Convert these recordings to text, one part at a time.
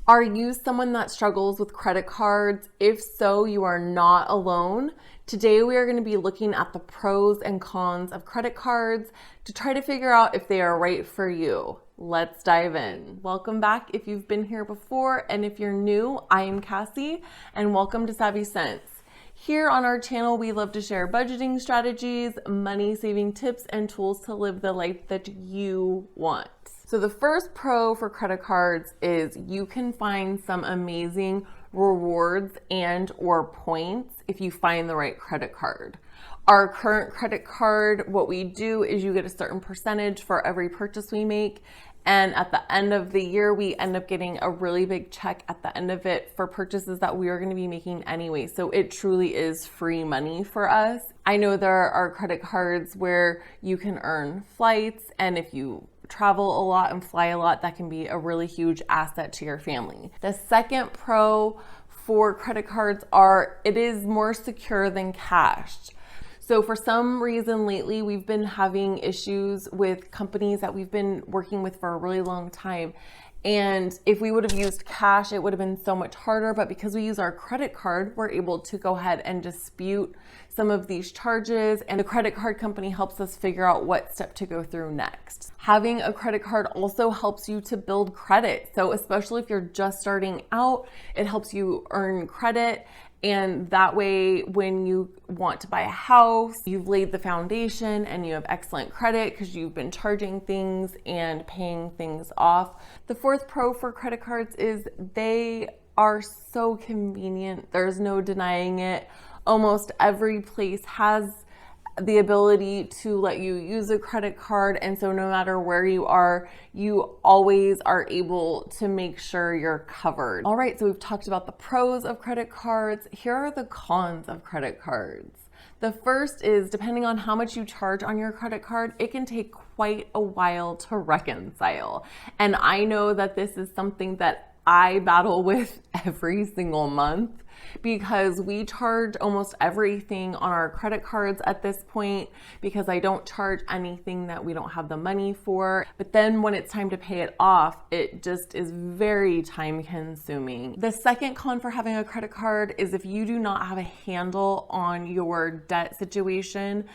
Are you someone that struggles with credit cards? If so, you are not alone. Today we are going to be looking at the pros and cons of credit cards to try to figure out if they are right for you. Let's dive in. Welcome back if you've been here before, and if you're new, I am Cassie, and welcome to Savvy Sense. Here on our channel, we love to share budgeting strategies, money saving tips, and tools to live the life that you want. So the first pro for credit cards is you can find some amazing rewards and or points if you find the right credit card. Our current credit card, what we do is you get a certain percentage for every purchase we make. And at the end of the year, we end up getting a really big check at the end of it for purchases that we are going to be making anyway. So it truly is free money for us. I know there are credit cards where you can earn flights, and if you travel a lot and fly a lot, that can be a really huge asset to your family. The second pro for credit cards it is more secure than cash. So for some reason lately, we've been having issues with companies that we've been working with for a really long time. And if we would have used cash, it would have been so much harder. But because we use our credit card, we're able to go ahead and dispute some of these charges. And the credit card company helps us figure out what step to go through next. Having a credit card also helps you to build credit. So especially if you're just starting out, it helps you earn credit. And that way, when you want to buy a house, you've laid the foundation and you have excellent credit because you've been charging things and paying things off. The fourth pro for credit cards is they are so convenient. There's no denying it. Almost every place has the ability to let you use a credit card, and so no matter where you are, you always are able to make sure you're covered. All right, so we've talked about the pros of credit cards. Here are the cons of credit cards. The first is, depending on how much you charge on your credit card, it can take quite a while to reconcile. And I know that this is something that I battle with every single month, because we charge almost everything on our credit cards at this point because I don't charge anything that we don't have the money for. But then when it's time to pay it off, it just is very time consuming. The second con for having a credit card is if you do not have a handle on your debt situation,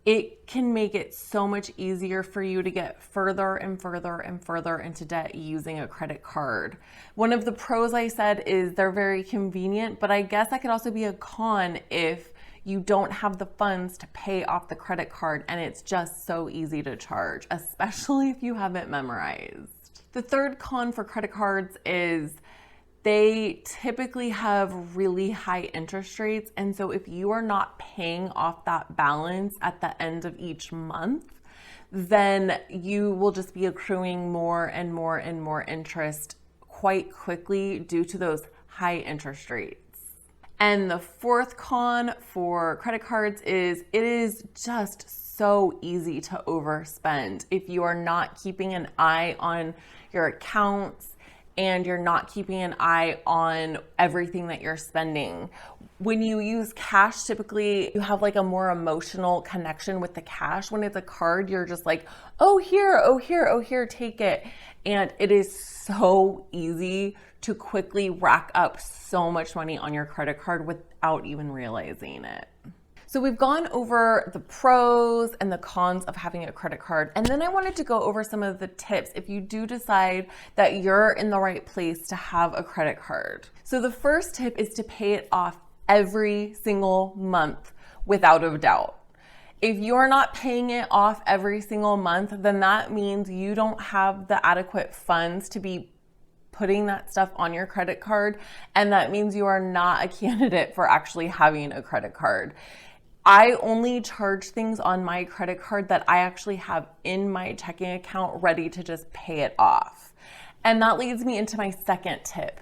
it can make it so much easier for you to get further and further and further into debt using a credit card. One of the pros I said is they're very convenient, but I guess that could also be a con if you don't have the funds to pay off the credit card and it's just so easy to charge, especially if you have it memorized. The third con for credit cards is they typically have really high interest rates. And so if you are not paying off that balance at the end of each month, then you will just be accruing more and more and more interest quite quickly due to those high interest rates. And the fourth con for credit cards is it is just so easy to overspend if you are not keeping an eye on your accounts and you're not keeping an eye on everything that you're spending. When you use cash, typically you have like a more emotional connection with the cash. When it's a card, you're just like, oh here, oh here, oh here, take it. And it is so easy to quickly rack up so much money on your credit card without even realizing it. So we've gone over the pros and the cons of having a credit card. And then I wanted to go over some of the tips if you do decide that you're in the right place to have a credit card. So the first tip is to pay it off every single month without a doubt. If you're not paying it off every single month, then that means you don't have the adequate funds to be putting that stuff on your credit card. And that means you are not a candidate for actually having a credit card. I only charge things on my credit card that I actually have in my checking account ready to just pay it off. And that leads me into my second tip.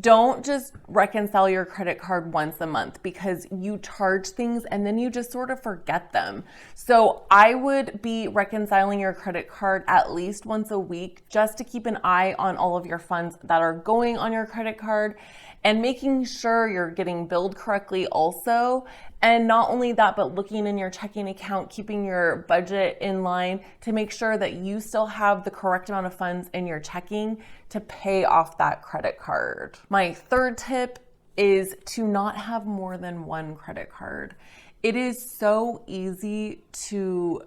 Don't just reconcile your credit card once a month because you charge things and then you just sort of forget them. So I would be reconciling your credit card at least once a week just to keep an eye on all of your funds that are going on your credit card and making sure you're getting billed correctly also. And not only that, but looking in your checking account, keeping your budget in line to make sure that you still have the correct amount of funds in your checking to pay off that credit card. My third tip is to not have more than one credit card. It is so easy to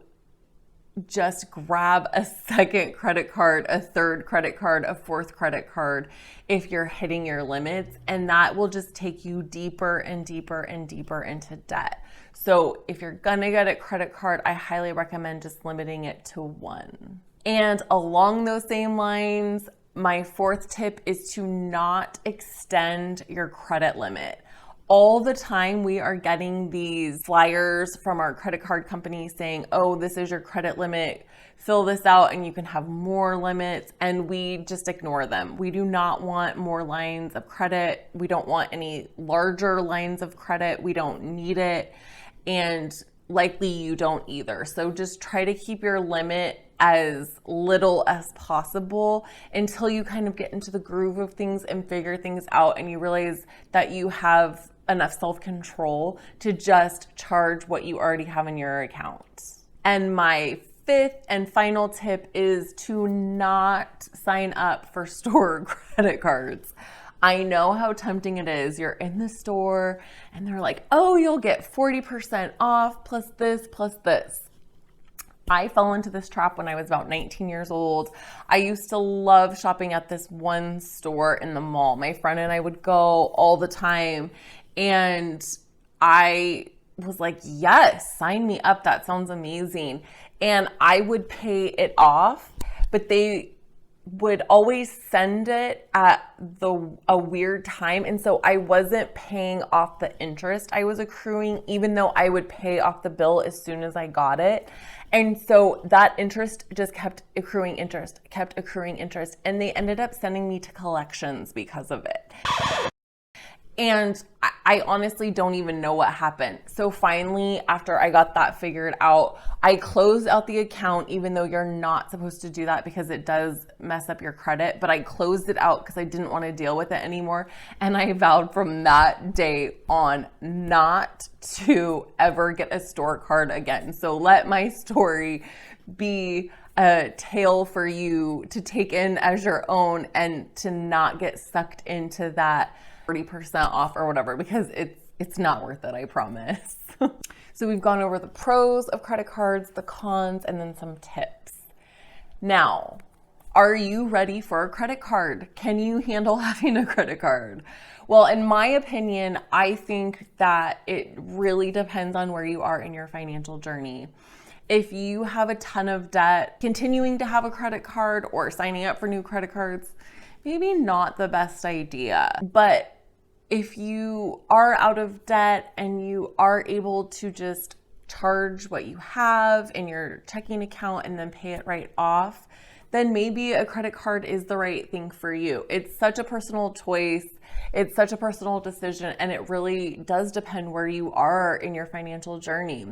just grab a second credit card, a third credit card, a fourth credit card if you're hitting your limits, and that will just take you deeper and deeper and deeper into debt. So if you're gonna get a credit card, I highly recommend just limiting it to one. And along those same lines, my fourth tip is to not extend your credit limit. All the time we are getting these flyers from our credit card company saying, oh, this is your credit limit, fill this out and you can have more limits, and we just ignore them. We do not want more lines of credit. We don't want any larger lines of credit. We don't need it, and likely you don't either. So just try to keep your limit as little as possible until you kind of get into the groove of things and figure things out and you realize that you have enough self-control to just charge what you already have in your account. And my fifth and final tip is to not sign up for store credit cards. I know how tempting it is. You're in the store and they're like, oh, you'll get 40% off plus this, plus this. I fell into this trap when I was about 19 years old. I used to love shopping at this one store in the mall. My friend and I would go all the time, and I was like, yes, sign me up. That sounds amazing. And I would pay it off, but they would always send it at a weird time. And so I wasn't paying off the interest I was accruing, even though I would pay off the bill as soon as I got it. And so that interest just kept accruing interest, and they ended up sending me to collections because of it. And I honestly don't even know what happened. So finally, after I got that figured out, I closed out the account, even though you're not supposed to do that because it does mess up your credit. But I closed it out because I didn't want to deal with it anymore. And I vowed from that day on not to ever get a store card again. So let my story be a tale for you to take in as your own and to not get sucked into that 40% off or whatever, because it's not worth it, I promise. So we've gone over the pros of credit cards, the cons, and then some tips. Now, are you ready for a credit card? Can you handle having a credit card? Well, in my opinion, I think that it really depends on where you are in your financial journey. If you have a ton of debt, continuing to have a credit card or signing up for new credit cards, maybe not the best idea. But if you are out of debt and you are able to just charge what you have in your checking account and then pay it right off, then maybe a credit card is the right thing for you. It's such a personal choice. It's such a personal decision, and it really does depend where you are in your financial journey.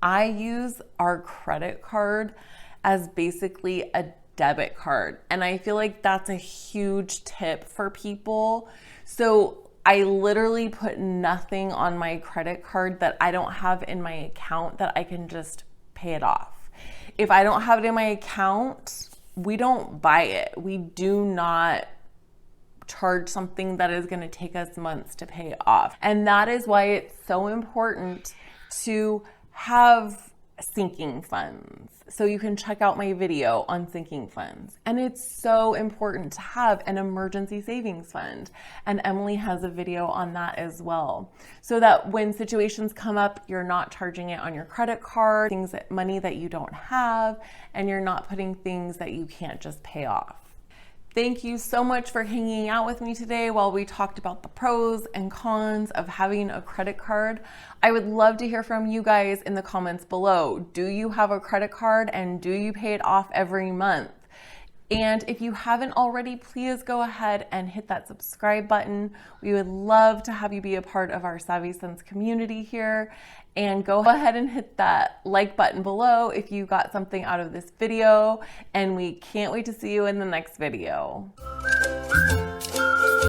I use our credit card as basically a debit card, and I feel like that's a huge tip for people. So I literally put nothing on my credit card that I don't have in my account that I can just pay it off. If I don't have it in my account, we don't buy it. We do not charge something that is going to take us months to pay off. And that is why it's so important to have sinking funds. So you can check out my video on sinking funds. And it's so important to have an emergency savings fund. And Emily has a video on that as well. So that when situations come up, you're not charging it on your credit card, money that you don't have, and you're not putting things that you can't just pay off. Thank you so much for hanging out with me today while we talked about the pros and cons of having a credit card. I would love to hear from you guys in the comments below. Do you have a credit card and do you pay it off every month? And if you haven't already, please go ahead and hit that subscribe button. We would love to have you be a part of our Savvy Sense community here. And go ahead and hit that like button below if you got something out of this video. And we can't wait to see you in the next video.